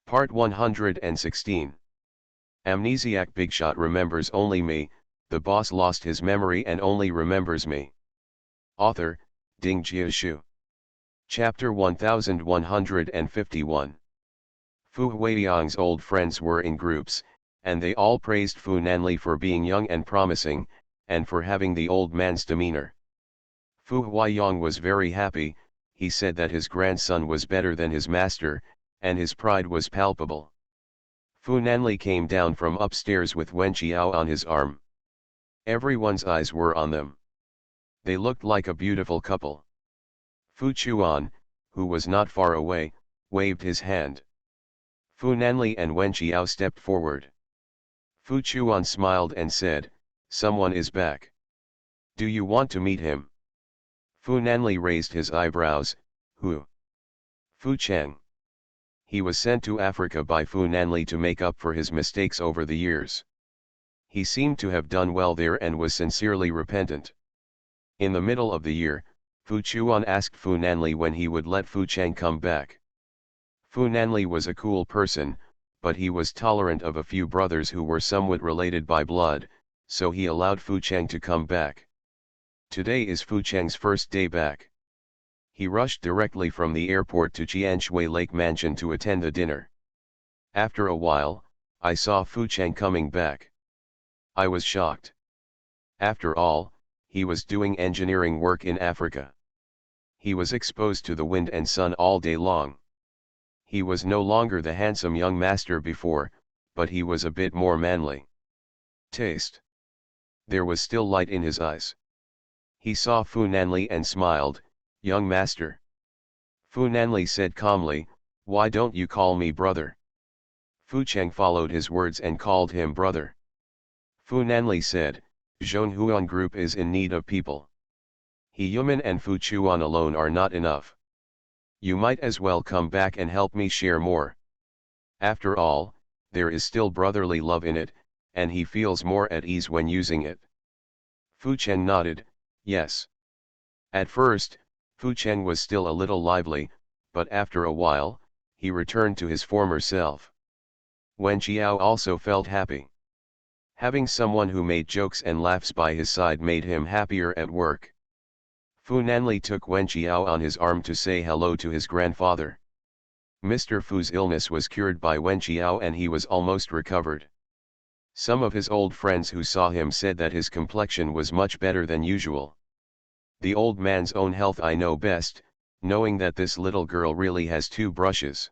Part 116. Amnesiac Bigshot remembers only me, the boss lost his memory and only remembers me. Author, Ding Jiashu. Chapter 1151. Fu Huiyang's old friends were in groups, and they all praised Fu Nanli for being young and promising, and for having the old man's demeanor. Fu Huiyang was very happy. He said that his grandson was better than his master, and his pride was palpable. Fu Nanli came down from upstairs with Wen Qiao on his arm. Everyone's eyes were on them. They looked like a beautiful couple. Fu Chuan, who was not far away, waved his hand. Fu Nanli and Wen Qiao stepped forward. Fu Chuan smiled and said, "Someone is back. Do you want to meet him?" Fu Nanli raised his eyebrows. Who? Fu Cheng. He was sent to Africa by Fu Nanli to make up for his mistakes over the years. He seemed to have done well there and was sincerely repentant. In the middle of the year, Fu Chuan asked Fu Nanli when he would let Fu Cheng come back. Fu Nanli was a cool person, but he was tolerant of a few brothers who were somewhat related by blood, so he allowed Fu Cheng to come back. Today is Fu Cheng's first day back. He rushed directly from the airport to Qianshui Lake Mansion to attend the dinner. After a while, I saw Fu Cheng coming back. I was shocked. After all, he was doing engineering work in Africa. He was exposed to the wind and sun all day long. He was no longer the handsome young master before, but he was a bit more manly. Taste. There was still light in his eyes. He saw Fu Nanli and smiled. "Young master." Fu Nanli said calmly, "Why don't you call me brother?" Fu Cheng followed his words and called him brother. Fu Nanli said, "Zhonghuan Group is in need of people. He Yuman and Fu Chuan alone are not enough. You might as well come back and help me share more. After all, there is still brotherly love in it, and he feels more at ease when using it." Fu Cheng nodded, "Yes." At first, Fu Cheng was still a little lively, but after a while, he returned to his former self. Wen Qiao also felt happy. Having someone who made jokes and laughs by his side made him happier at work. Fu Nanli took Wen Qiao on his arm to say hello to his grandfather. Mr. Fu's illness was cured by Wen Qiao and he was almost recovered. Some of his old friends who saw him said that his complexion was much better than usual. The old man's own health I know best, knowing that this little girl really has two brushes.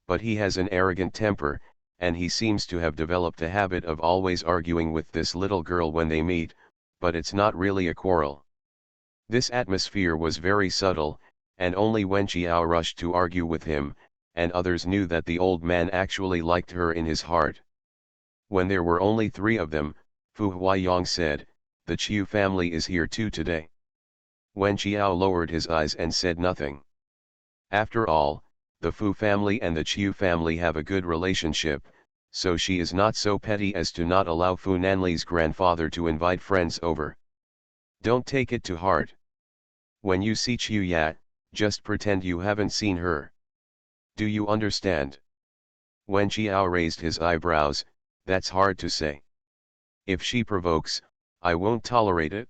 But he has an arrogant temper, and he seems to have developed a habit of always arguing with this little girl when they meet, but it's not really a quarrel. This atmosphere was very subtle, and only Wen Qiao rushed to argue with him, and others knew that the old man actually liked her in his heart. When there were only three of them, Fu Huiyang said, "The Qiu family is here too today." Wen Qiao lowered his eyes and said nothing. After all, the Fu family and the Qiu family have a good relationship, so she is not so petty as to not allow Fu Nanli's grandfather to invite friends over. Don't take it to heart. When you see Qiu Ya, just pretend you haven't seen her. Do you understand? Wen Qiao raised his eyebrows. That's hard to say. If she provokes, I won't tolerate it.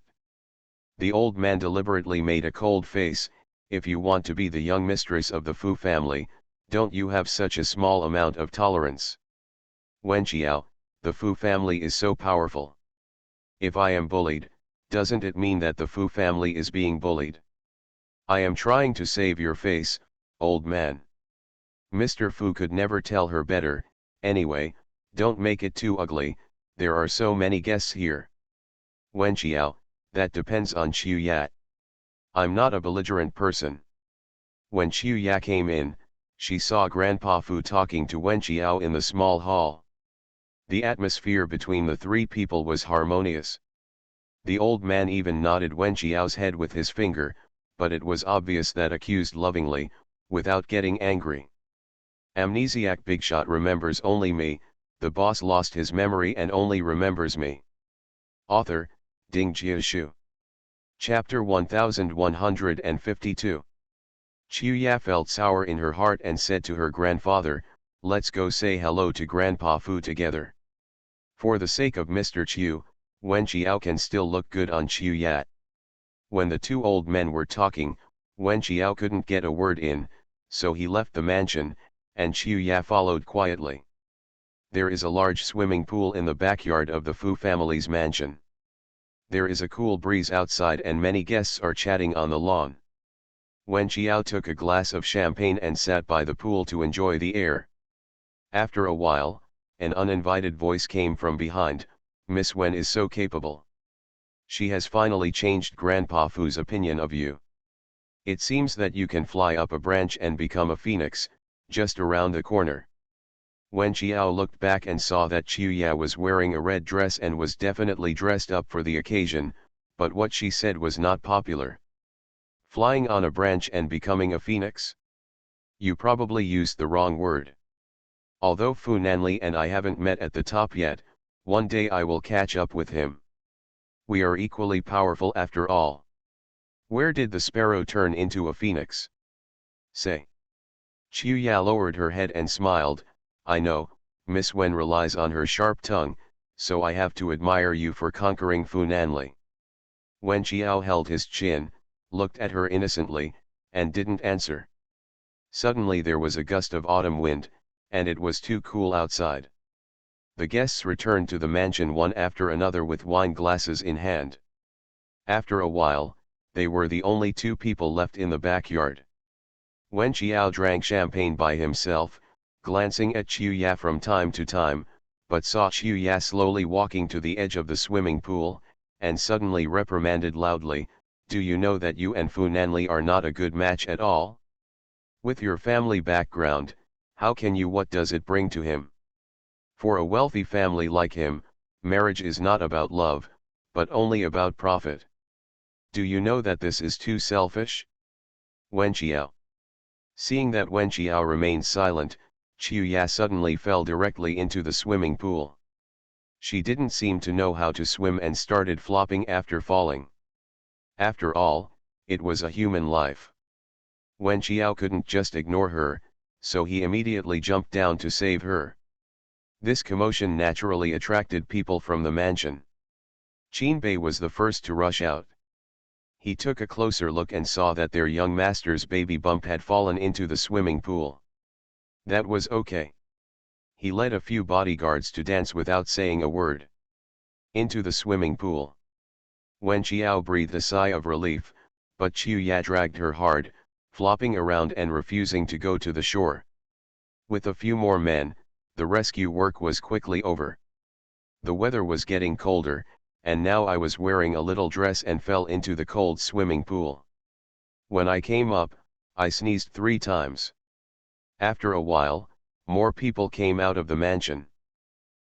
The old man deliberately made a cold face. If you want to be the young mistress of the Fu family, don't you have such a small amount of tolerance? Wen Qiao, the Fu family is so powerful. If I am bullied, doesn't it mean that the Fu family is being bullied? I am trying to save your face, old man. Mr. Fu could never tell her better. Anyway, don't make it too ugly, there are so many guests here. Wen Qiao, that depends on Qiu Ya. I'm not a belligerent person. When Qiu Ya came in, she saw Grandpa Fu talking to Wen Qiao in the small hall. The atmosphere between the three people was harmonious. The old man even nodded Wen Qiao's head with his finger, but it was obvious that accused lovingly, without getting angry. Amnesiac Bigshot remembers only me, the boss lost his memory and only remembers me. Author, Ding Jiashu. Chapter 1152. Qiu Ya felt sour in her heart and said to her grandfather, let's go say hello to Grandpa Fu together. For the sake of Mr. Chiu, Wen Qiao can still look good on Chiu Ya. When the two old men were talking, Wen Qiao couldn't get a word in, so he left the mansion, and Chiu Ya followed quietly. There is a large swimming pool in the backyard of the Fu family's mansion. There is a cool breeze outside and many guests are chatting on the lawn. Wen Qiao took a glass of champagne and sat by the pool to enjoy the air. After a while, an uninvited voice came from behind, "Miss Wen is so capable. She has finally changed Grandpa Fu's opinion of you. It seems that you can fly up a branch and become a phoenix, just around the corner." Wen Qiao looked back and saw that Chiu Ya was wearing a red dress and was definitely dressed up for the occasion, but what she said was not popular. Flying on a branch and becoming a phoenix? You probably used the wrong word. Although Fu Nanli and I haven't met at the top yet, one day I will catch up with him. We are equally powerful after all. Where did the sparrow turn into a phoenix? Say. Chiu Ya lowered her head and smiled. I know, Miss Wen relies on her sharp tongue, so I have to admire you for conquering Fu Nanli. Wen Qiao held his chin, looked at her innocently, and didn't answer. Suddenly there was a gust of autumn wind, and it was too cool outside. The guests returned to the mansion one after another with wine glasses in hand. After a while, they were the only two people left in the backyard. Wen Qiao drank champagne by himself, glancing at Chiu Ya from time to time, but saw Chiu Ya slowly walking to the edge of the swimming pool, and suddenly reprimanded loudly, "Do you know that you and Fu Nanli are not a good match at all? With your family background, how can you? What does it bring to him? For a wealthy family like him, marriage is not about love, but only about profit. Do you know that this is too selfish?" Wen Qiao. Seeing that Wen Qiao remained silent, Chiu Ya suddenly fell directly into the swimming pool. She didn't seem to know how to swim and started flopping after falling. After all, it was a human life. Wen Qiao couldn't just ignore her, so he immediately jumped down to save her. This commotion naturally attracted people from the mansion. Qin Bei was the first to rush out. He took a closer look and saw that their young master's baby bump had fallen into the swimming pool. That was okay. He led a few bodyguards to dance without saying a word into the swimming pool. Wen Qiao breathed a sigh of relief, but Chiu Ya dragged her hard, flopping around and refusing to go to the shore. With a few more men, the rescue work was quickly over. The weather was getting colder, and now I was wearing a little dress and fell into the cold swimming pool. When I came up, I sneezed 3 times. After a while, more people came out of the mansion.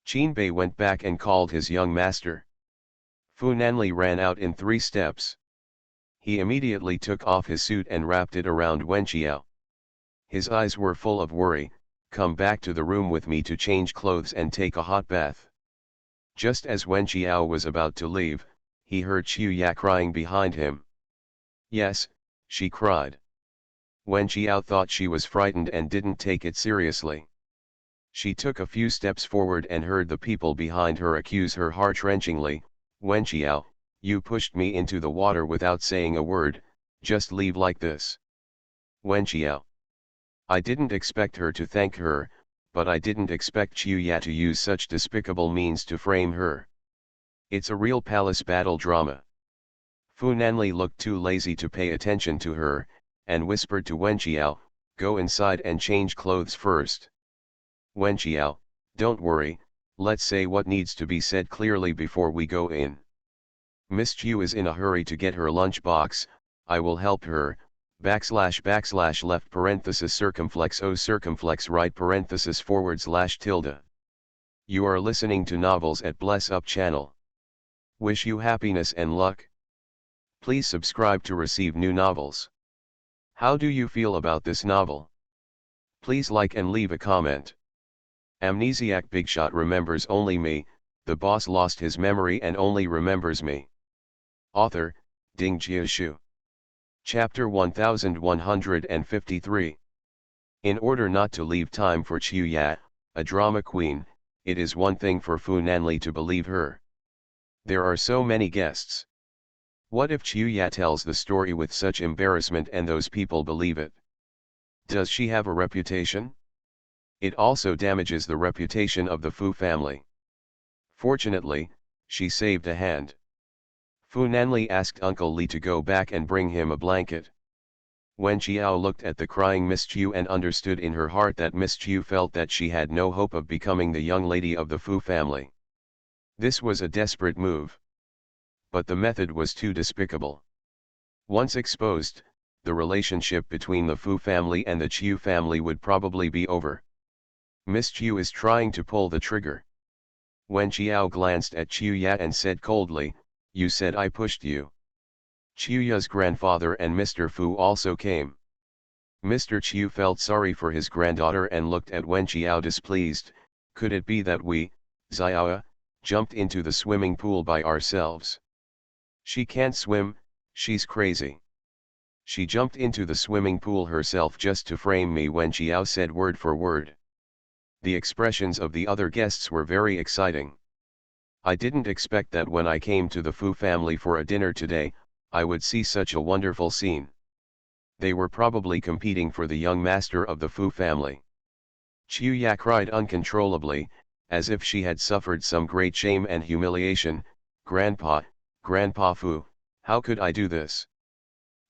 Qin Bei went back and called his young master. Fu Nanli ran out in 3 steps. He immediately took off his suit and wrapped it around Wen Qiao. His eyes were full of worry. "Come back to the room with me to change clothes and take a hot bath." Just as Wen Qiao was about to leave, he heard Chiu Ya crying behind him. "Yes," she cried. Wen Qiao thought she was frightened and didn't take it seriously. She took a few steps forward and heard the people behind her accuse her heart-wrenchingly, "Wen Qiao, you pushed me into the water without saying a word, just leave like this." Wen Qiao. I didn't expect her to thank her, but I didn't expect Chiu Ya to use such despicable means to frame her. It's a real palace battle drama. Fu Nanli looked too lazy to pay attention to her, and whispered to Wen Qiao, "Go inside and change clothes first." Wen Qiao, "Don't worry, let's say what needs to be said clearly before we go in. Miss Chu is in a hurry to get her lunch box, I will help her, / left parenthesis circumflex o circumflex right parenthesis / tilde. You are listening to Novels at Bless Up channel. Wish you happiness and luck. Please subscribe to receive new novels. How do you feel about this novel? Please like and leave a comment. Amnesiac Bigshot remembers only me, the boss lost his memory and only remembers me. Author, Ding Jiashu. Chapter 1153. In order not to leave time for Chiu Ya, a drama queen, it is one thing for Fu Nanli to believe her. There are so many guests. What if Chiu Ya tells the story with such embarrassment and those people believe it? Does she have a reputation? It also damages the reputation of the Fu family. Fortunately, she saved a hand. Fu Nanli asked Uncle Li to go back and bring him a blanket. Wen Qiao looked at the crying Miss Chu and understood in her heart that Miss Chu felt that she had no hope of becoming the young lady of the Fu family. This was a desperate move. But the method was too despicable. Once exposed, the relationship between the Fu family and the Chu family would probably be over. Miss Chu is trying to pull the trigger. Wen Qiao glanced at Chiu Ya and said coldly, "You said I pushed you." Chiu Ya's grandfather and Mr. Fu also came. Mr. Chiu felt sorry for his granddaughter and looked at Wen Qiao displeased. Could it be that we, Xiao, jumped into the swimming pool by ourselves? She can't swim, she's crazy. She jumped into the swimming pool herself just to frame me, Wen Qiao said word for word. The expressions of the other guests were very exciting. I didn't expect that when I came to the Fu family for a dinner today, I would see such a wonderful scene. They were probably competing for the young master of the Fu family. Chiu Ya cried uncontrollably, as if she had suffered some great shame and humiliation. Grandpa Fu, how could I do this?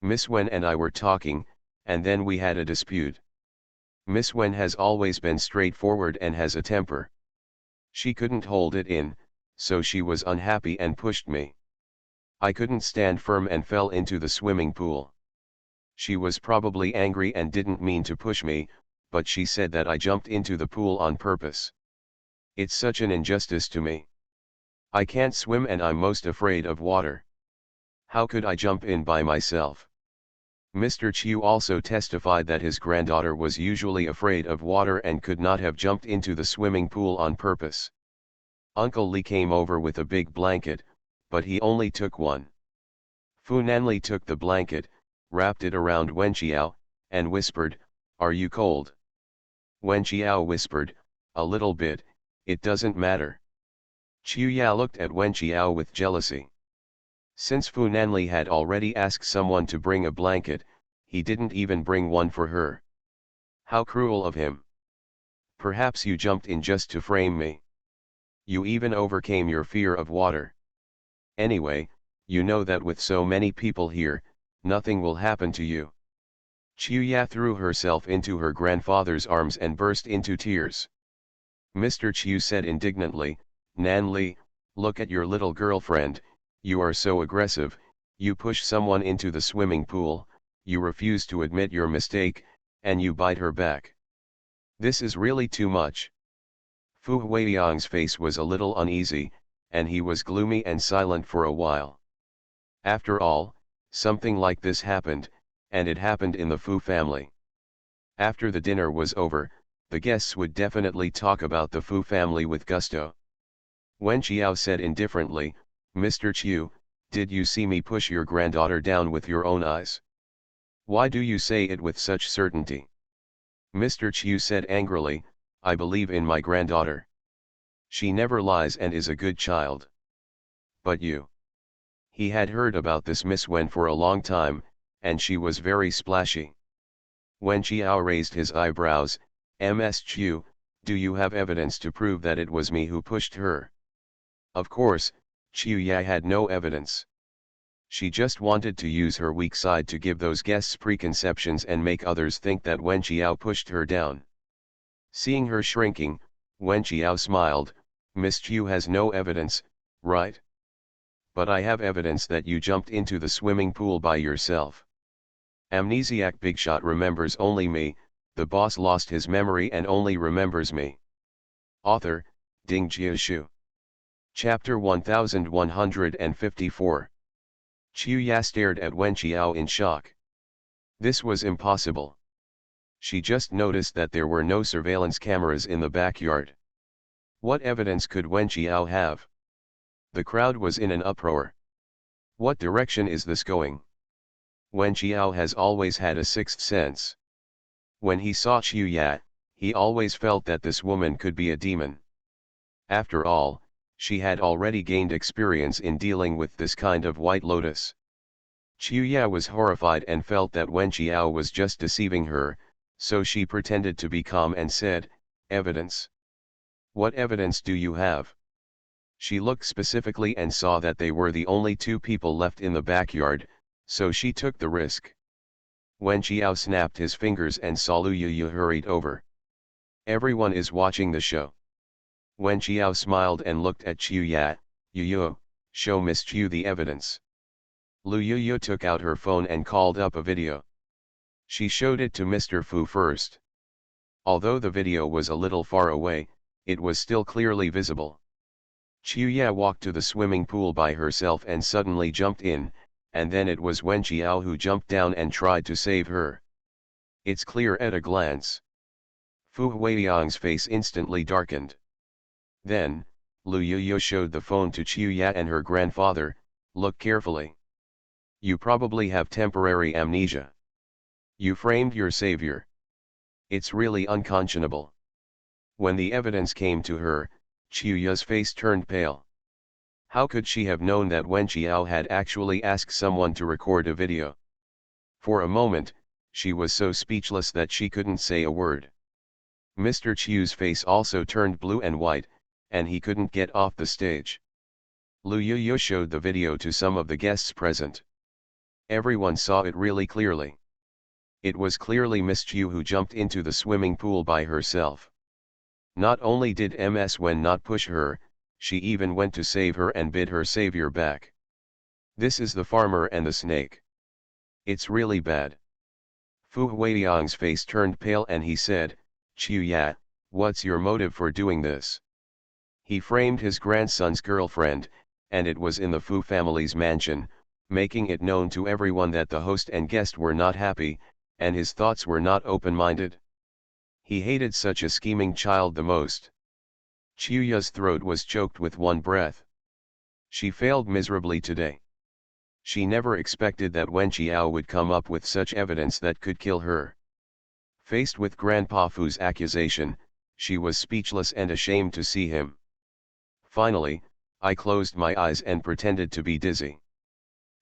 Miss Wen and I were talking, and then we had a dispute. Miss Wen has always been straightforward and has a temper. She couldn't hold it in, so she was unhappy and pushed me. I couldn't stand firm and fell into the swimming pool. She was probably angry and didn't mean to push me, but she said that I jumped into the pool on purpose. It's such an injustice to me. I can't swim and I'm most afraid of water. How could I jump in by myself? Mr. Chiu also testified that his granddaughter was usually afraid of water and could not have jumped into the swimming pool on purpose. Uncle Li came over with a big blanket, but he only took one. Fu Nanli took the blanket, wrapped it around Wen Qiao, and whispered, "Are you cold?" Wen Qiao whispered, "A little bit, it doesn't matter." Chiu Ya looked at Wen Qiao with jealousy. Since Fu Nanli had already asked someone to bring a blanket, he didn't even bring one for her. How cruel of him. Perhaps you jumped in just to frame me. You even overcame your fear of water. Anyway, you know that with so many people here, nothing will happen to you. Chiu Ya threw herself into her grandfather's arms and burst into tears. Mr. Chiu said indignantly, "Nan Li, look at your little girlfriend, you are so aggressive, you push someone into the swimming pool, you refuse to admit your mistake, and you bite her back. This is really too much." Fu Huiyang's face was a little uneasy, and he was gloomy and silent for a while. After all, something like this happened, and it happened in the Fu family. After the dinner was over, the guests would definitely talk about the Fu family with gusto. Wen Qiao said indifferently, "Mr. Chiu, did you see me push your granddaughter down with your own eyes? Why do you say it with such certainty?" Mr. Chiu said angrily, "I believe in my granddaughter. She never lies and is a good child. But you..." He had heard about this Miss Wen for a long time, and she was very splashy. Wen Qiao raised his eyebrows. "Ms. Chiu, do you have evidence to prove that it was me who pushed her?" Of course, Chiu Ya had no evidence. She just wanted to use her weak side to give those guests preconceptions and make others think that Wen Qiao pushed her down. Seeing her shrinking, Wen Qiao smiled. "Miss Chiu has no evidence, right? But I have evidence that you jumped into the swimming pool by yourself. Amnesiac Bigshot remembers only me, the boss lost his memory and only remembers me." Author, Ding Jiashu. Chapter 1154. Chiu Ya stared at Wen Qiao in shock. This was impossible. She just noticed that there were no surveillance cameras in the backyard. What evidence could Wen Qiao have? The crowd was in an uproar. What direction is this going? Wen Qiao has always had a sixth sense. When he saw Chuya, he always felt that this woman could be a demon. After all, she had already gained experience in dealing with this kind of white lotus. Chuya was horrified and felt that Wen Qiao was just deceiving her, so she pretended to be calm and said, "Evidence? What evidence do you have?" She looked specifically and saw that they were the only two people left in the backyard, so she took the risk. Wen Qiao snapped his fingers and saw Lu Yu hurried over. "Everyone is watching the show." Wen Qiao smiled and looked at Chuya. "Yu, show Miss Chu the evidence." Lu Yu took out her phone and called up a video. She showed it to Mr. Fu first. Although the video was a little far away, it was still clearly visible. Chuya walked to the swimming pool by herself and suddenly jumped in, and then it was Wen Qiao who jumped down and tried to save her. It's clear at a glance. Fu Huiyang's face instantly darkened. Then, Lu Yu showed the phone to Chuya and her grandfather. "Look carefully. You probably have temporary amnesia. You framed your savior. It's really unconscionable." When the evidence came to her, Chuya's face turned pale. How could she have known that Wen Qiao had actually asked someone to record a video? For a moment, she was so speechless that she couldn't say a word. Mr. Chu's face also turned blue and white, and he couldn't get off the stage. Lu Yu showed the video to some of the guests present. Everyone saw it really clearly. It was clearly Miss Chu who jumped into the swimming pool by herself. Not only did Ms. Wen not push her, she even went to save her and bid her savior back. This is the farmer and the snake. It's really bad. Fu Huiyang's face turned pale and he said, "Chuya, what's your motive for doing this?" He framed his grandson's girlfriend, and it was in the Fu family's mansion, making it known to everyone that the host and guest were not happy, and his thoughts were not open-minded. He hated such a scheming child the most. Chuya's throat was choked with one breath. She failed miserably today. She never expected that Wen Qiao would come up with such evidence that could kill her. Faced with Grandpa Fu's accusation, she was speechless and ashamed to see him. Finally, I closed my eyes and pretended to be dizzy.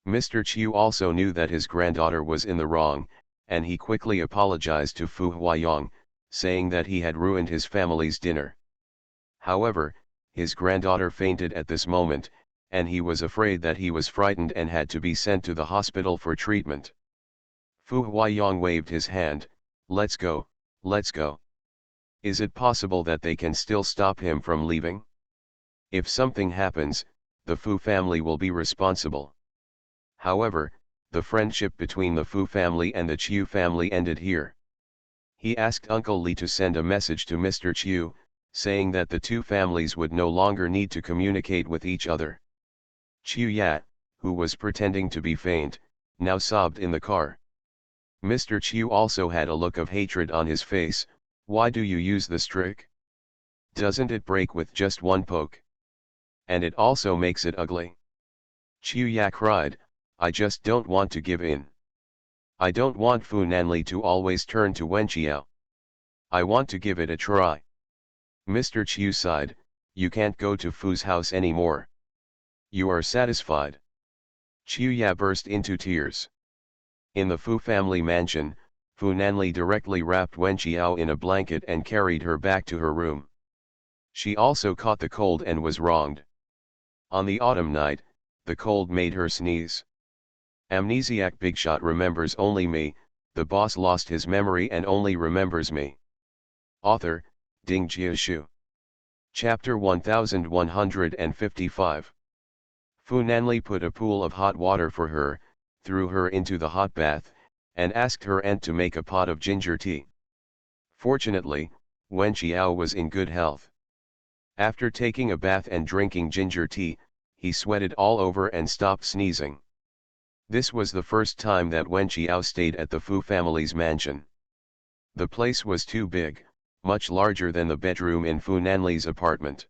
Mr. Chu also knew that his granddaughter was in the wrong, and he quickly apologized to Fu Huiyang, saying that he had ruined his family's dinner. However, his granddaughter fainted at this moment, and he was afraid that he was frightened and had to be sent to the hospital for treatment. Fu Huiyang waved his hand. Let's go, let's go. Is it possible that they can still stop him from leaving? If something happens, the Fu family will be responsible." However, the friendship between the Fu family and the Chu family ended here. He asked Uncle Li to send a message to Mr. Chu, saying that the two families would no longer need to communicate with each other. Chuya, who was pretending to be faint, now sobbed in the car. Mr. Chu also had a look of hatred on his face. "Why do you use this trick? Doesn't it break with just one poke? And it also makes it ugly." Chuya cried, "I just don't want to give in. I don't want Fu Nanli to always turn to Wen Qiao. I want to give it a try." Mr. Chu sighed, "You can't go to Fu's house anymore. You are satisfied?" Chuya burst into tears. In the Fu family mansion, Fu Nanli directly wrapped Wen Qiao in a blanket and carried her back to her room. She also caught the cold and was wronged. On the autumn night, the cold made her sneeze. Amnesiac Bigshot remembers only me. The boss lost his memory and only remembers me. Author, Ding Jiashu. Chapter 1155. Fu Nanli put a pool of hot water for her, threw her into the hot bath, and asked her aunt to make a pot of ginger tea. Fortunately, Wen Qiao was in good health. After taking a bath and drinking ginger tea, he sweated all over and stopped sneezing. This was the first time that Wen Qiao stayed at the Fu family's mansion. The place was too big, much larger than the bedroom in Fu Nanli's apartment.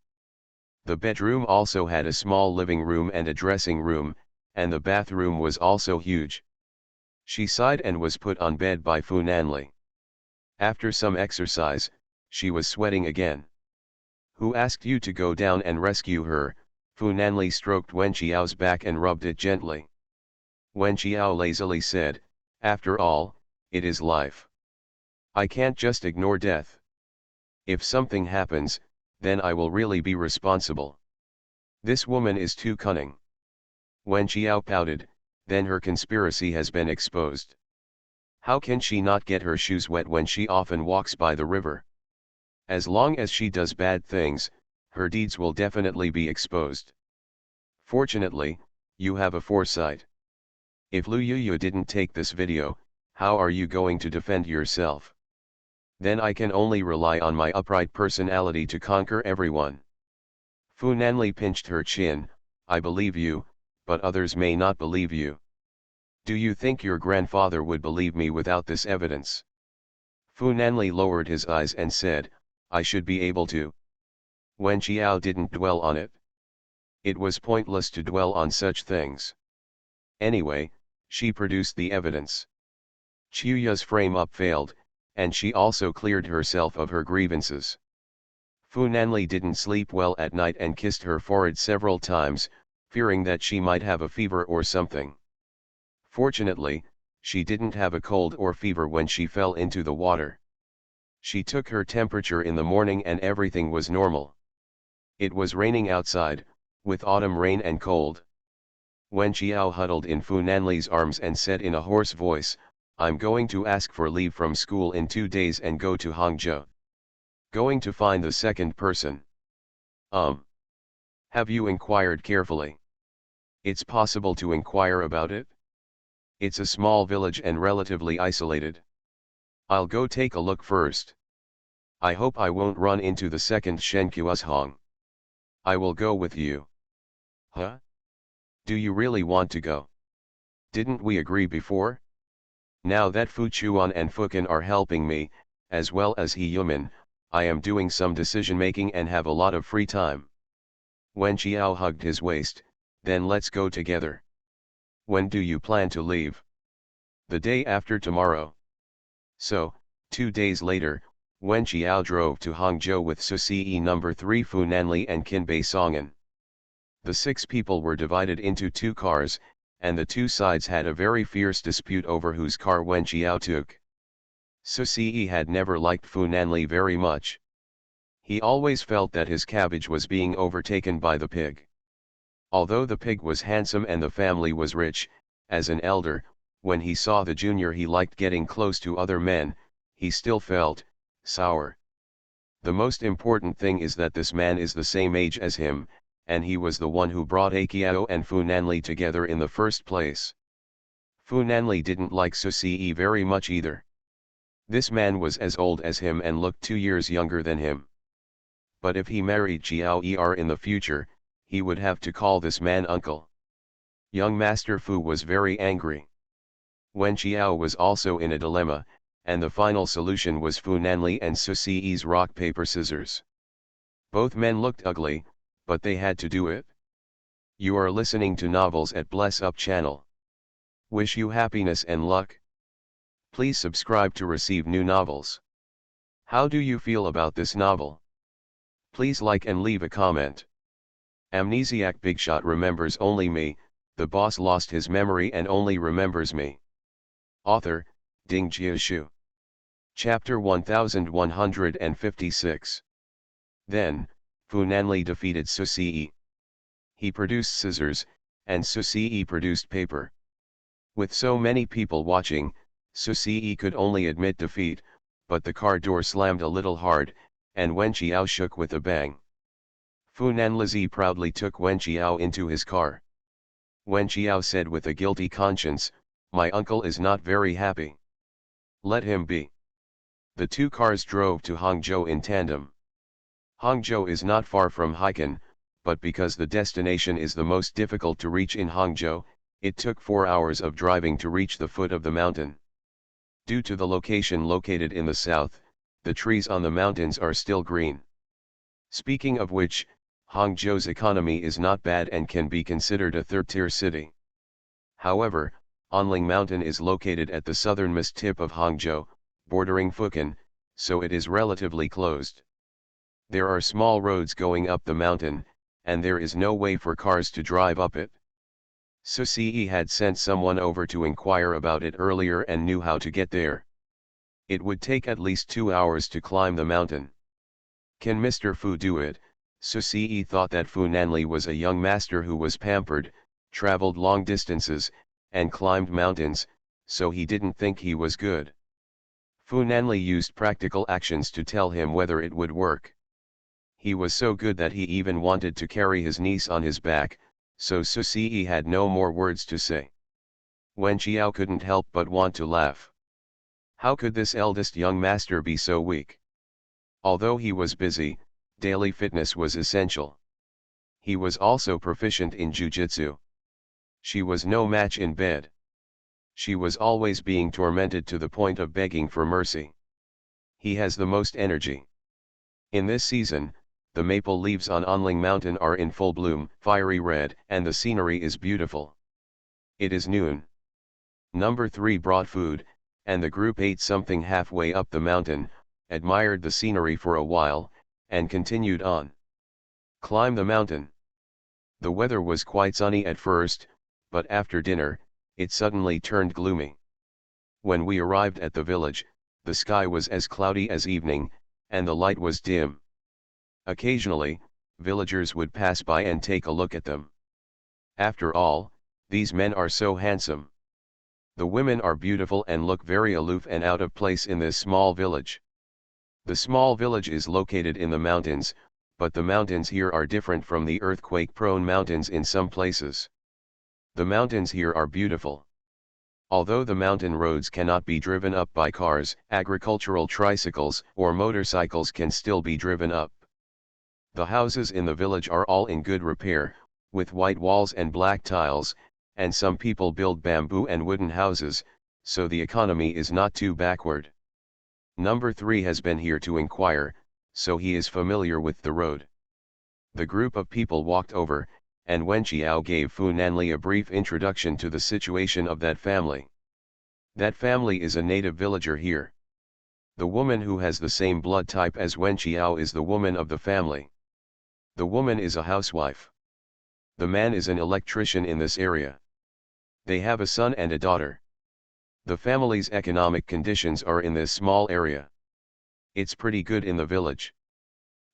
The bedroom also had a small living room and a dressing room, and the bathroom was also huge. She sighed and was put on bed by Fu Nanli. After some exercise, she was sweating again. Who asked you to go down and rescue her? Fu Nanli stroked Wen Qiao's back and rubbed it gently. Wen Qiao lazily said, after all, it is life. I can't just ignore death. If something happens, then I will really be responsible. This woman is too cunning. Wen Qiao pouted, then her conspiracy has been exposed. How can she not get her shoes wet when she often walks by the river? As long as she does bad things, her deeds will definitely be exposed. Fortunately, you have a foresight. If Lu Yuyu didn't take this video, how are you going to defend yourself? Then I can only rely on my upright personality to conquer everyone. Fu Nanli pinched her chin, I believe you, but others may not believe you. Do you think your grandfather would believe me without this evidence? Fu Nanli lowered his eyes and said, I should be able to. Wen Qiao didn't dwell on it. It was pointless to dwell on such things. Anyway, she produced the evidence. Chuya's frame-up failed, and she also cleared herself of her grievances. Fu Nanli didn't sleep well at night and kissed her forehead several times, fearing that she might have a fever or something. Fortunately, she didn't have a cold or fever when she fell into the water. She took her temperature in the morning and everything was normal. It was raining outside, with autumn rain and cold. Wen Qiao huddled in Fu Nanli's arms and said in a hoarse voice, I'm going to ask for leave from school in 2 days and go to Hangzhou. Going to find the second person. Have you inquired carefully? It's possible to inquire about it? It's a small village and relatively isolated. I'll go take a look first. I hope I won't run into the second Shen Kuozhong. I will go with you. Huh? Do you really want to go? Didn't we agree before? Now that Fu Chuan and Fukin are helping me, as well as He Yuman, I am doing some decision-making and have a lot of free time. Wen Qiao hugged his waist, then let's go together. When do you plan to leave? The day after tomorrow. So, 2 days later, Wen Qiao drove to Hangzhou with Suci No. 3 Fu Nanli and Qinbei Songan. The 6 people were divided into 2 cars, and the 2 sides had a very fierce dispute over whose car Wen Qiao took. Suci had never liked Fu Nanli very much. He always felt that his cabbage was being overtaken by the pig. Although the pig was handsome and the family was rich, as an elder, when he saw the junior he liked getting close to other men, he still felt sour. The most important thing is that this man is the same age as him, and he was the one who brought Akiao and Fu Nanli together in the first place. Fu Nanli didn't like Suci very much either. This man was as old as him and looked 2 years younger than him. But if he married Jiao Er in the future, he would have to call this man uncle. Young Master Fu was very angry. Wen Qiao was also in a dilemma, and the final solution was Fu Nanli and Suci's rock paper scissors. Both men looked ugly, but they had to do it. You are listening to Novels at Bless Up channel. Wish you happiness and luck. Please subscribe to receive new novels. How do you feel about this novel? Please like and leave a comment. Amnesiac Bigshot remembers only me, the boss lost his memory and only remembers me. Author, Ding Jiashu. Chapter 1156. Then, Fu Nanli defeated Suci. He produced scissors, and Suci produced paper. With so many people watching, Suci could only admit defeat, but the car door slammed a little hard, and Wen Qiao shook with a bang. Fu Nanli proudly took Wen Qiao into his car. Wen Qiao said with a guilty conscience, my uncle is not very happy. Let him be. The 2 cars drove to Hangzhou in tandem. Hangzhou is not far from Haikan, but because the destination is the most difficult to reach in Hangzhou, it took 4 hours of driving to reach the foot of the mountain. Due to the location located in the south, the trees on the mountains are still green. Speaking of which, Hangzhou's economy is not bad and can be considered a third-tier city. However, Anling Mountain is located at the southernmost tip of Hangzhou, bordering Fukin, so it is relatively closed. There are small roads going up the mountain, and there is no way for cars to drive up it. Susie had sent someone over to inquire about it earlier and knew how to get there. It would take at least 2 hours to climb the mountain. Can Mr. Fu do it? Susie thought that Fu Nanli was a young master who was pampered, traveled long distances, and climbed mountains, so he didn't think he was good. Fu Nanli used practical actions to tell him whether it would work. He was so good that he even wanted to carry his niece on his back, so Susie had no more words to say. Wen Qiao couldn't help but want to laugh. How could this eldest young master be so weak? Although he was busy, daily fitness was essential. He was also proficient in jujitsu. She was no match in bed. She was always being tormented to the point of begging for mercy. He has the most energy. In this season, the maple leaves on Onling Mountain are in full bloom, fiery red, and the scenery is beautiful. It is noon. Number 3 brought food, and the group ate something halfway up the mountain, admired the scenery for a while, and continued on. Climb the mountain. The weather was quite sunny at first, but after dinner, it suddenly turned gloomy. When we arrived at the village, the sky was as cloudy as evening, and the light was dim. Occasionally, villagers would pass by and take a look at them. After all, these men are so handsome. The women are beautiful and look very aloof and out of place in this small village. The small village is located in the mountains, but the mountains here are different from the earthquake-prone mountains in some places. The mountains here are beautiful. Although the mountain roads cannot be driven up by cars, agricultural tricycles or motorcycles can still be driven up. The houses in the village are all in good repair, with white walls and black tiles, and some people build bamboo and wooden houses, so the economy is not too backward. Number 3 has been here to inquire, so he is familiar with the road. The group of people walked over, and Wen Qiao gave Fu Nanli a brief introduction to the situation of that family. That family is a native villager here. The woman who has the same blood type as Wen Qiao is the woman of the family. The woman is a housewife. The man is an electrician in this area. They have a son and a daughter. The family's economic conditions are in this small area. It's pretty good in the village.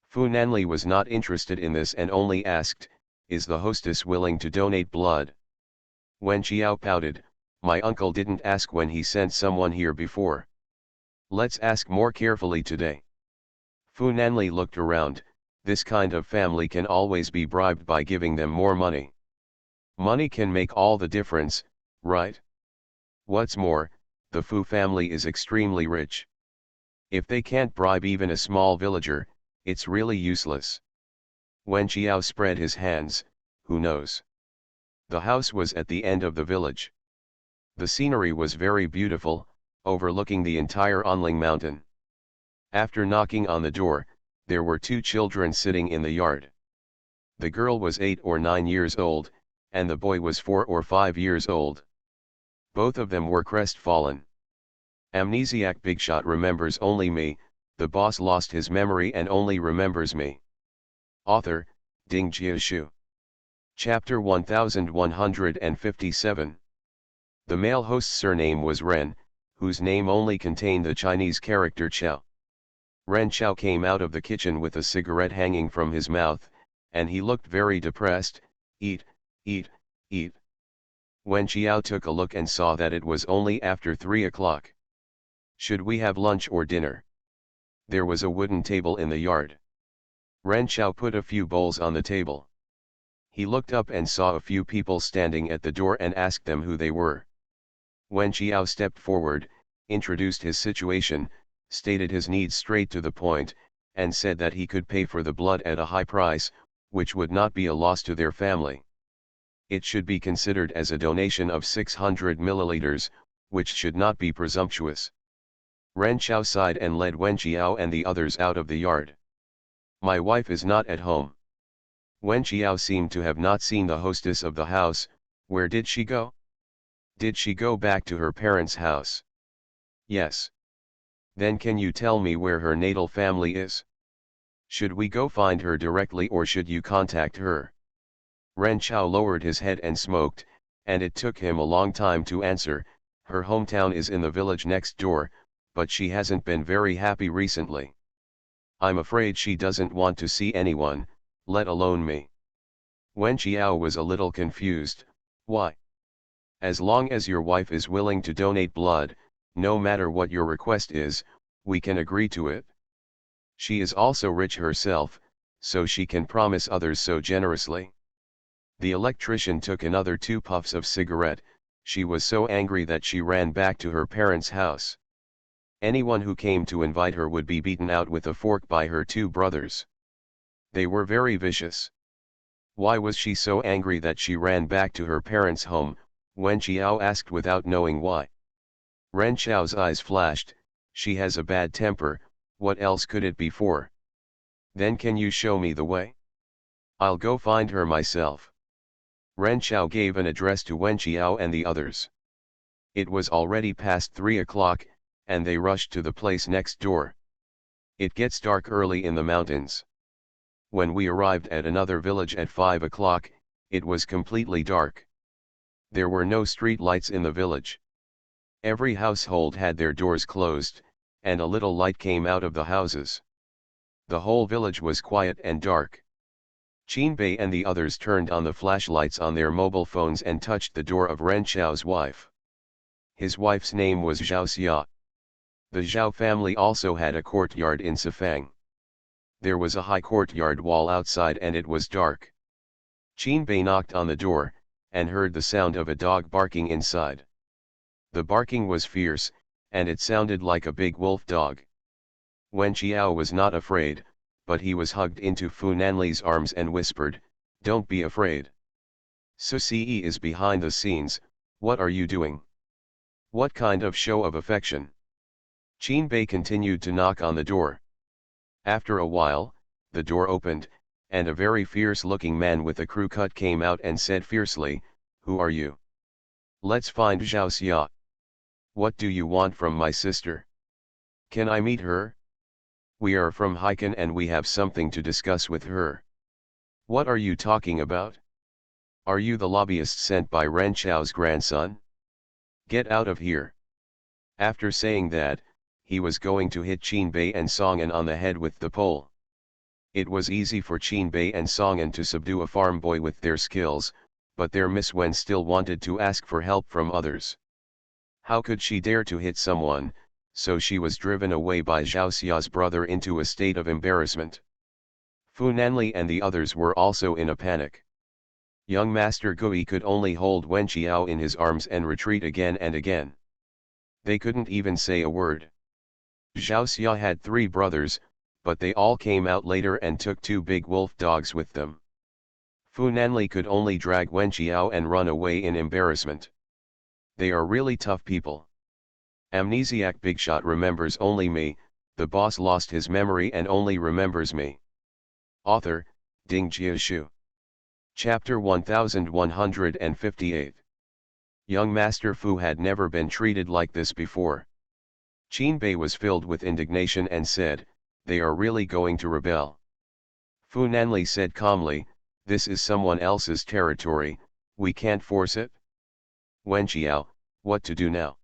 Fu Nanli was not interested in this and only asked, "Is the hostess willing to donate blood?" Wen Qiao pouted, "My uncle didn't ask when he sent someone here before. Let's ask more carefully today." Fu Nanli looked around. This kind of family can always be bribed by giving them more money. Money can make all the difference, right? What's more, the Fu family is extremely rich. If they can't bribe even a small villager, it's really useless. Wen Qiao spread his hands, "Who knows?" The house was at the end of the village. The scenery was very beautiful, overlooking the entire Onling Mountain. After knocking on the door, there were 2 children sitting in the yard. The girl was 8 or 9 years old, and the boy was 4 or 5 years old. Both of them were crestfallen. Amnesiac Bigshot remembers only me, the boss lost his memory and only remembers me. Author, Ding Jiashu. Chapter 1157. The male host's surname was Ren, whose name only contained the Chinese character Chao. Ren Chao came out of the kitchen with a cigarette hanging from his mouth, and he looked very depressed. "Eat, eat, eat." Wen Qiao took a look and saw that it was only after 3 o'clock. "Should we have lunch or dinner?" There was a wooden table in the yard. Ren Chao put a few bowls on the table. He looked up and saw a few people standing at the door and asked them who they were. Wen Qiao stepped forward, introduced his situation, stated his needs straight to the point, and said that he could pay for the blood at a high price, which would not be a loss to their family. It should be considered as a donation of 600 milliliters, which should not be presumptuous. Ren Chao sighed and led Wen Qiao and the others out of the yard. "My wife is not at home." Wen Qiao seemed to have not seen the hostess of the house. "Where did she go?" "Did she go back to her parents' house?" "Yes." Then can you tell me where her natal family is? Should we go find her directly or should you contact her? Ren Chao lowered his head and smoked, and it took him a long time to answer. Her hometown is in the village next door, but she hasn't been very happy recently. I'm afraid she doesn't want to see anyone, let alone me. Wen Qiao was a little confused. Why? As long as your wife is willing to donate blood, no matter what your request is, we can agree to it. She is also rich herself, so she can promise others so generously. The electrician took another 2 puffs of cigarette. She was so angry that she ran back to her parents' house. Anyone who came to invite her would be beaten out with a fork by her 2 brothers. They were very vicious. Why was she so angry that she ran back to her parents' home? Wen Qiao asked without knowing why. Ren Xiao's eyes flashed. She has a bad temper, what else could it be for? Then can you show me the way? I'll go find her myself. Ren Xiao gave an address to Wen Qiao and the others. It was already past 3 o'clock, and they rushed to the place next door. It gets dark early in the mountains. When we arrived at another village at 5 o'clock, it was completely dark. There were no street lights in the village. Every household had their doors closed, and a little light came out of the houses. The whole village was quiet and dark. Qinbei and the others turned on the flashlights on their mobile phones and touched the door of Ren Xiao's wife. His wife's name was Zhao Xia. The Zhao family also had a courtyard in Sifang. There was a high courtyard wall outside and it was dark. Qinbei knocked on the door, and heard the sound of a dog barking inside. The barking was fierce, and it sounded like a big wolf dog. Wen Qiao was not afraid, but he was hugged into Fu Nanli's arms and whispered, "Don't be afraid. Su Ce is behind the scenes, what are you doing? What kind of show of affection?" Qinbei continued to knock on the door. After a while, the door opened, and a very fierce-looking man with a crew cut came out and said fiercely, "Who are you? Let's find Zhao Xia. What do you want from my sister? Can I meet her? We are from Haikan and we have something to discuss with her." "What are you talking about? Are you the lobbyist sent by Ren Qiao's grandson? Get out of here." After saying that, he was going to hit Qinbei and Songan on the head with the pole. It was easy for Qinbei and Songan to subdue a farm boy with their skills, but their Miss Wen still wanted to ask for help from others. How could she dare to hit someone, so she was driven away by Zhao Xia's brother into a state of embarrassment. Fu Nanli and the others were also in a panic. Young Master Gui could only hold Wen Qiao in his arms and retreat again and again. They couldn't even say a word. Zhao Xia had 3 brothers, but they all came out later and took 2 big wolf dogs with them. Fu Nanli could only drag Wen Qiao and run away in embarrassment. They are really tough people. Amnesiac Bigshot remembers only me, the boss lost his memory and only remembers me. Author, Ding Jiashu. Chapter 1158. Young Master Fu had never been treated like this before. Qinbei was filled with indignation and said, "They are really going to rebel." Fu Nanli said calmly, "This is someone else's territory, we can't force it." "Wen Qiao, what to do now?"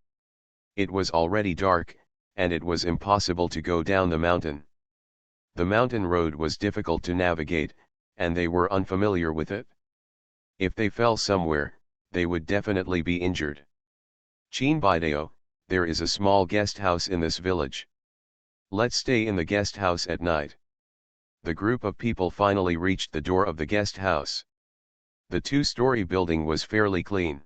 It was already dark, and it was impossible to go down the mountain. The mountain road was difficult to navigate, and they were unfamiliar with it. If they fell somewhere, they would definitely be injured. "Qinbaidao, there is a small guest house in this village. Let's stay in the guest house at night." The group of people finally reached the door of the guest house. The 2-story building was fairly clean.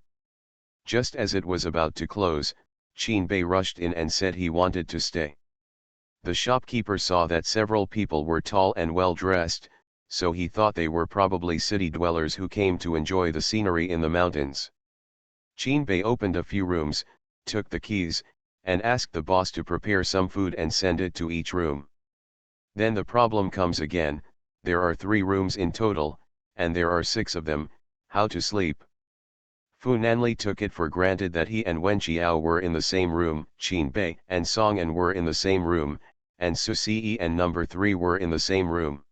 Just as it was about to close, Qinbei rushed in and said he wanted to stay. The shopkeeper saw that several people were tall and well dressed, so he thought they were probably city dwellers who came to enjoy the scenery in the mountains. Qinbei opened a few rooms, took the keys, and asked the boss to prepare some food and send it to each room. Then the problem comes again, there are 3 rooms in total, and there are 6 of them, how to sleep? Fu Nanli took it for granted that he and Wen Qiao were in the same room, Qin Bei and Song An were in the same room, and Su Si and number 3 were in the same room.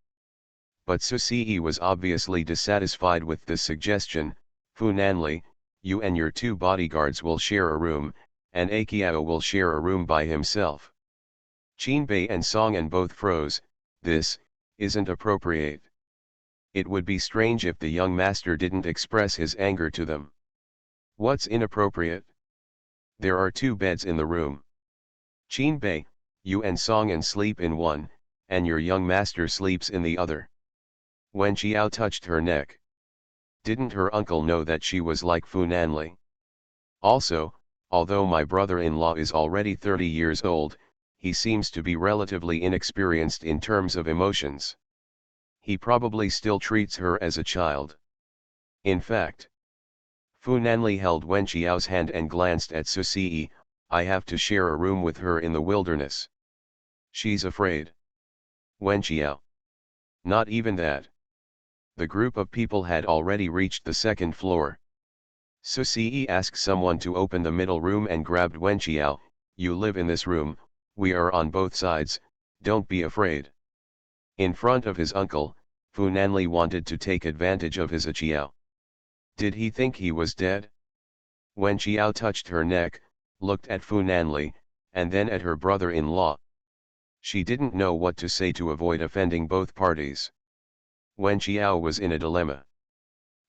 But Su Si was obviously dissatisfied with this suggestion. Fu Nanli, you and your 2 bodyguards will share a room, and Qiao will share a room by himself. Qin Bei and Song An both froze. This isn't appropriate. It would be strange if the young master didn't express his anger to them. What's inappropriate? There are 2 beds in the room. Qin Bei, you and Song An sleep in one, and your young master sleeps in the other. Wen Qiao touched her neck. Didn't her uncle know that she was like Fu Nanli? Also, although my brother-in-law is already 30 years old, he seems to be relatively inexperienced in terms of emotions. He probably still treats her as a child. In fact, Fu Nanli held Wen Qiao's hand and glanced at Su Si. I have to share a room with her in the wilderness. She's afraid. Wen Qiao. Not even that. The group of people had already reached the 2nd floor. Su Si asked someone to open the middle room and grabbed Wen Qiao. You live in this room, we are on both sides, don't be afraid. In front of his uncle, Fu Nanli wanted to take advantage of his Qiao. Did he think he was dead? Wen Qiao touched her neck, looked at Fu Nanli, and then at her brother-in-law. She didn't know what to say to avoid offending both parties. Wen Qiao was in a dilemma.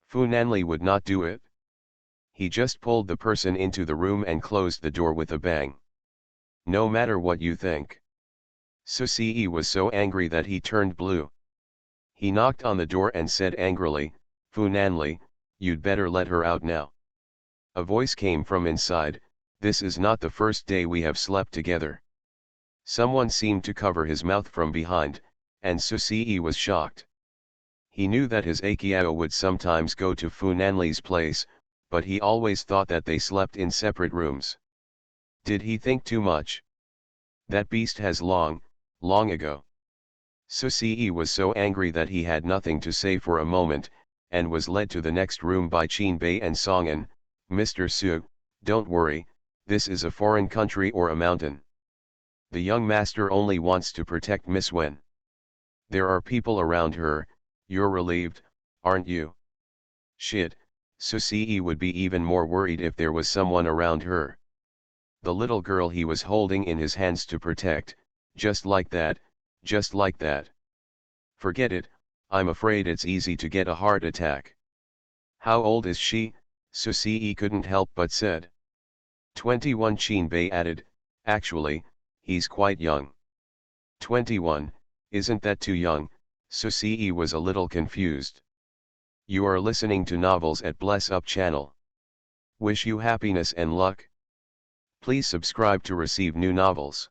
Fu Nanli would not do it. He just pulled the person into the room and closed the door with a bang. No matter what you think. Su Si was so angry that he turned blue. He knocked on the door and said angrily, Fu Nanli, you'd better let her out now. A voice came from inside, this is not the first day we have slept together. Someone seemed to cover his mouth from behind, and Su Si was shocked. He knew that his Qiao would sometimes go to Fu Nanli's place, but he always thought that they slept in separate rooms. Did he think too much? That beast has long ago. Su Si was so angry that he had nothing to say for a moment, and was led to the next room by Qin Bei and Song An. Mr. Su, don't worry, this is a foreign country or a mountain. The young master only wants to protect Miss Wen. There are people around her, you're relieved, aren't you? Shit, Su Si would be even more worried if there was someone around her. The little girl he was holding in his hands to protect, just like that. Forget it, I'm afraid it's easy to get a heart attack. How old is she? Su Si couldn't help but said. 21. Qin Bei added, actually, he's quite young. 21, isn't that too young? Su Si was a little confused. You are listening to novels at Bless Up channel. Wish you happiness and luck. Please subscribe to receive new novels.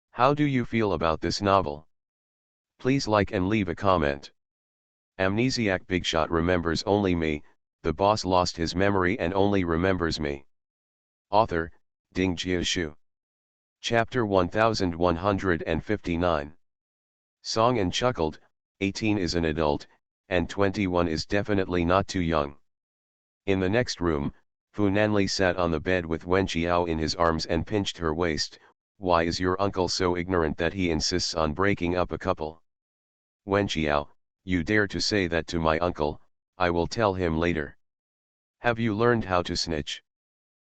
How do you feel about this novel? Please like and leave a comment. Amnesiac Bigshot remembers only me, the boss lost his memory and only remembers me. Author, Ding Jiashu. Chapter 1159. Song An chuckled, 18 is an adult, and 21 is definitely not too young. In the next room, Fu Nanli sat on the bed with Wen Qiao in his arms and pinched her waist. Why is your uncle so ignorant that he insists on breaking up a couple? Wen Qiao, you dare to say that to my uncle, I will tell him later. Have you learned how to snitch?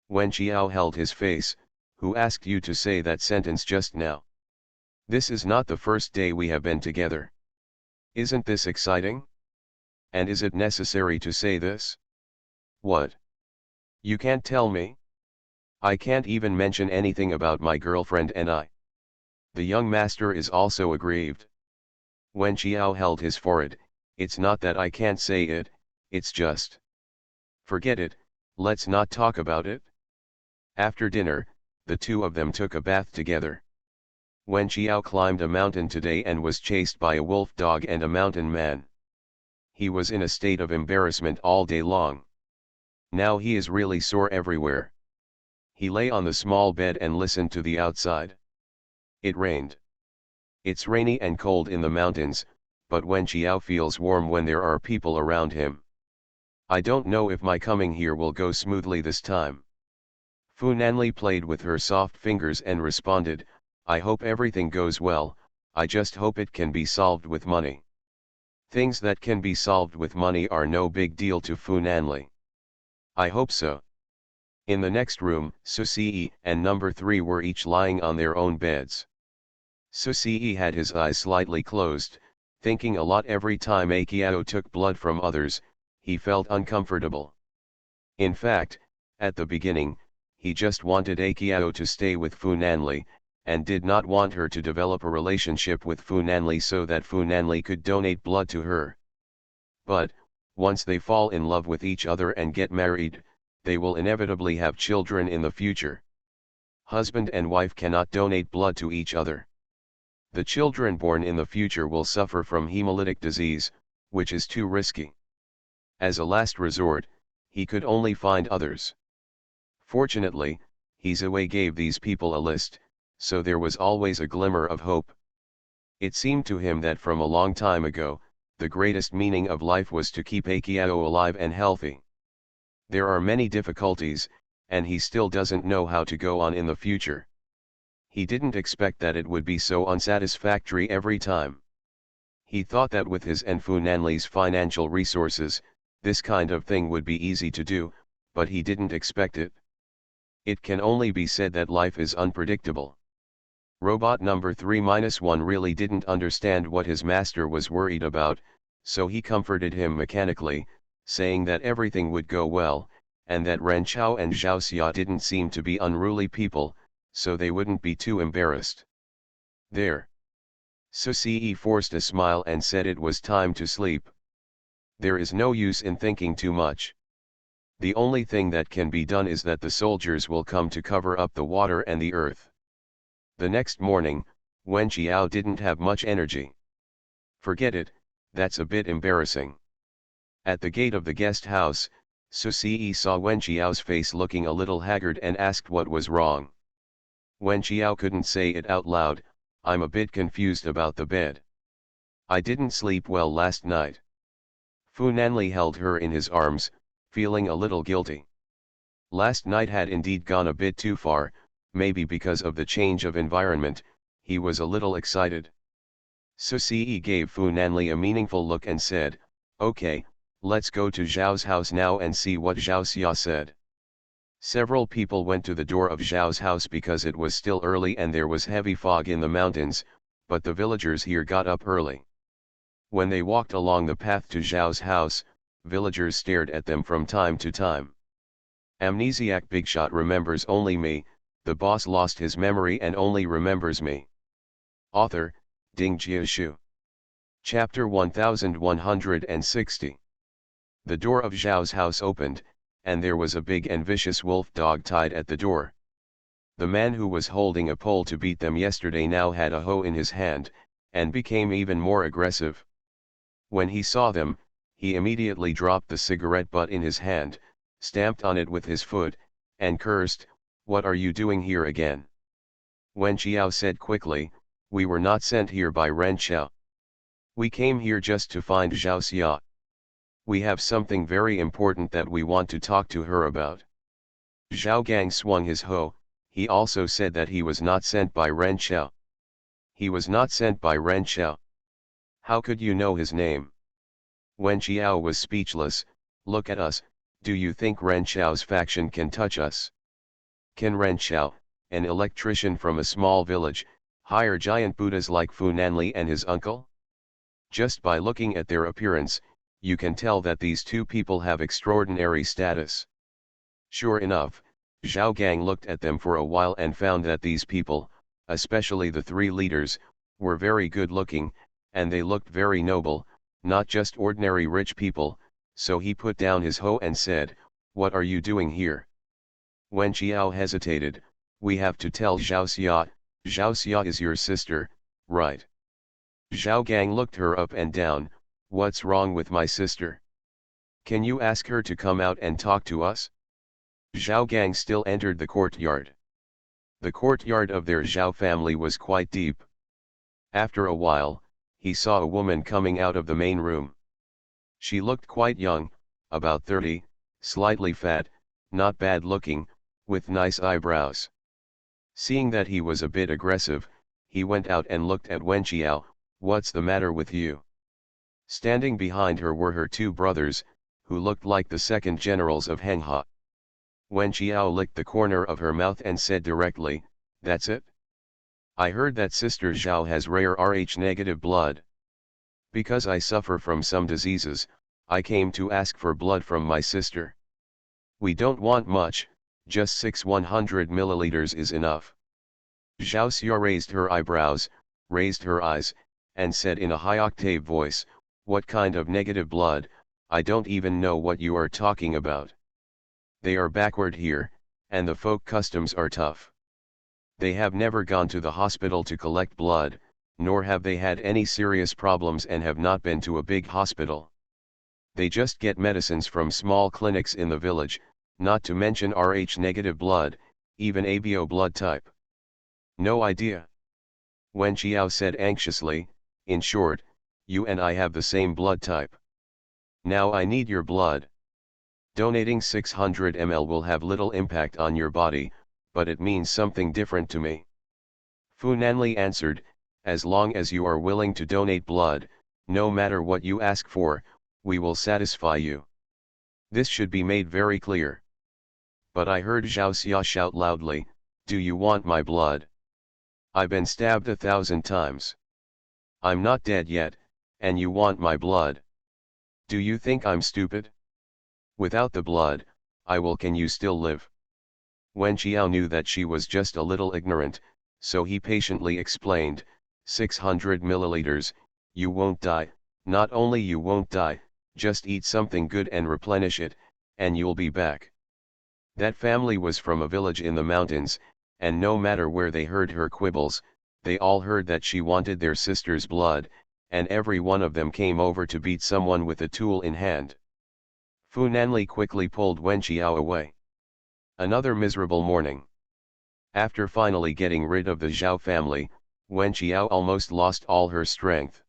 Wen Qiao held his face. Who asked you to say that sentence just now? This is not the first day we have been together. Isn't this exciting? And is it necessary to say this? What? You can't tell me? I can't even mention anything about my girlfriend and I. The young master is also aggrieved. Wen Qiao held his forehead. It's not that I can't say it, it's just. Forget it, let's not talk about it. After dinner, the two of them took a bath together. Wen Qiao climbed a mountain today and was chased by a wolf dog and a mountain man. He was in a state of embarrassment all day long. Now he is really sore everywhere. He lay on the small bed and listened to the outside. It rained. It's rainy and cold in the mountains, but Wen Qiao feels warm when there are people around him. I don't know if my coming here will go smoothly this time. Fu Nanli played with her soft fingers and responded, I hope everything goes well, I just hope it can be solved with money. Things that can be solved with money are no big deal to Fu Nanli. I hope so. In the next room, Susi and number 3 were each lying on their own beds. Susi had his eyes slightly closed, thinking a lot every time Akiao took blood from others, he felt uncomfortable. In fact, at the beginning, he just wanted Akiao to stay with Fu Nanli, and did not want her to develop a relationship with Fu Nanli so that Fu Nanli could donate blood to her. But, once they fall in love with each other and get married, they will inevitably have children in the future. Husband and wife cannot donate blood to each other. The children born in the future will suffer from hemolytic disease, which is too risky. As a last resort, he could only find others. Fortunately, Hizue gave these people a list, so there was always a glimmer of hope. It seemed to him that from a long time ago, the greatest meaning of life was to keep Akiao alive and healthy. There are many difficulties, and he still doesn't know how to go on in the future. He didn't expect that it would be so unsatisfactory every time. He thought that with his and Fu Nanli's financial resources, this kind of thing would be easy to do, but he didn't expect it. It can only be said that life is unpredictable. Robot number 3-1 really didn't understand what his master was worried about, so he comforted him mechanically, saying that everything would go well, and that Ren Chao and Zhao Xia didn't seem to be unruly people, so they wouldn't be too embarrassed. There. Susi forced a smile and said it was time to sleep. There is no use in thinking too much. The only thing that can be done is that the soldiers will come to cover up the water and the earth. The next morning, Wen Qiao didn't have much energy. Forget it, that's a bit embarrassing. At the gate of the guest house, Susi saw Wen Qiao's face looking a little haggard and asked what was wrong. Wen Qiao couldn't say it out loud, I'm a bit confused about the bed. I didn't sleep well last night. Fu Nanli held her in his arms, feeling a little guilty. Last night had indeed gone a bit too far, maybe because of the change of environment, he was a little excited. Susi gave Fu Nanli a meaningful look and said, okay, let's go to Zhao's house now and see what Zhao Xia said. Several people went to the door of Zhao's house because it was still early and there was heavy fog in the mountains, but the villagers here got up early. When they walked along the path to Zhao's house, villagers stared at them from time to time. Amnesiac Bigshot remembers only me, the boss lost his memory and only remembers me. Author, Ding Jiashu. Chapter 1160. The door of Zhao's house opened, and there was a big and vicious wolf dog tied at the door. The man who was holding a pole to beat them yesterday now had a hoe in his hand, and became even more aggressive. When he saw them, he immediately dropped the cigarette butt in his hand, stamped on it with his foot, and cursed, "What are you doing here again?" Wen Qiao said quickly, "We were not sent here by Ren Chao. We came here just to find Zhao Xia. We have something very important that we want to talk to her about." Zhao Gang swung his hoe. He also said that he was not sent by Ren Chao. He was not sent by Ren Chao. How could you know his name? Wen Qiao was speechless. Look at us, do you think Ren Chao's faction can touch us? Can Ren Chao, an electrician from a small village, hire giant Buddhas like Fu Nanli and his uncle? Just by looking at their appearance, you can tell that these two people have extraordinary status. Sure enough, Zhao Gang looked at them for a while and found that these people, especially the three leaders, were very good looking, and they looked very noble, not just ordinary rich people, so he put down his hoe and said, "What are you doing here?" Wen Qiao hesitated. "We have to tell Zhao Xia. Zhao Xia is your sister, right?" Zhao Gang looked her up and down. "What's wrong with my sister? Can you ask her to come out and talk to us?" Zhao Gang still entered the courtyard. The courtyard of their Zhao family was quite deep. After a while, he saw a woman coming out of the main room. She looked quite young, about 30, slightly fat, not bad looking, with nice eyebrows. Seeing that he was a bit aggressive, he went out and looked at Wenqiao. "What's the matter with you?" Standing behind her were her two brothers, who looked like the second generals of Hengha. Wenqiao licked the corner of her mouth and said directly, "That's it? I heard that Sister Zhao has rare Rh-negative blood. Because I suffer from some diseases, I came to ask for blood from my sister. We don't want much, just 100 milliliters is enough." Zhao Xia raised her eyebrows, raised her eyes, and said in a high-octave voice, "What kind of negative blood? I don't even know what you are talking about. They are backward here, and the folk customs are tough. They have never gone to the hospital to collect blood, nor have they had any serious problems and have not been to a big hospital. They just get medicines from small clinics in the village, not to mention Rh-negative blood, even ABO blood type. No idea." Wenqiao said anxiously, "In short, you and I have the same blood type. Now I need your blood. Donating 600 ml will have little impact on your body, but it means something different to me." Fu Nanli answered, "As long as you are willing to donate blood, no matter what you ask for, we will satisfy you. This should be made very clear." But I heard Zhao Xia shout loudly, "Do you want my blood? I've been stabbed 1,000 times. I'm not dead yet, and you want my blood? Do you think I'm stupid? Without the blood, can you still live?" Wenqiao knew that she was just a little ignorant, so he patiently explained, 600 milliliters, you won't die. Not only you won't die, just eat something good and replenish it, and you'll be back." That family was from a village in the mountains, and no matter where they heard her quibbles, they all heard that she wanted their sister's blood, and every one of them came over to beat someone with a tool in hand. Fu Nanli quickly pulled Wenqiao away. Another miserable morning. After finally getting rid of the Zhao family, Wenqiao almost lost all her strength.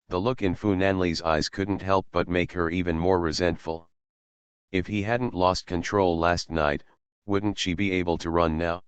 The look in Fu Nanli's eyes couldn't help but make her even more resentful. If he hadn't lost control last night, wouldn't she be able to run now?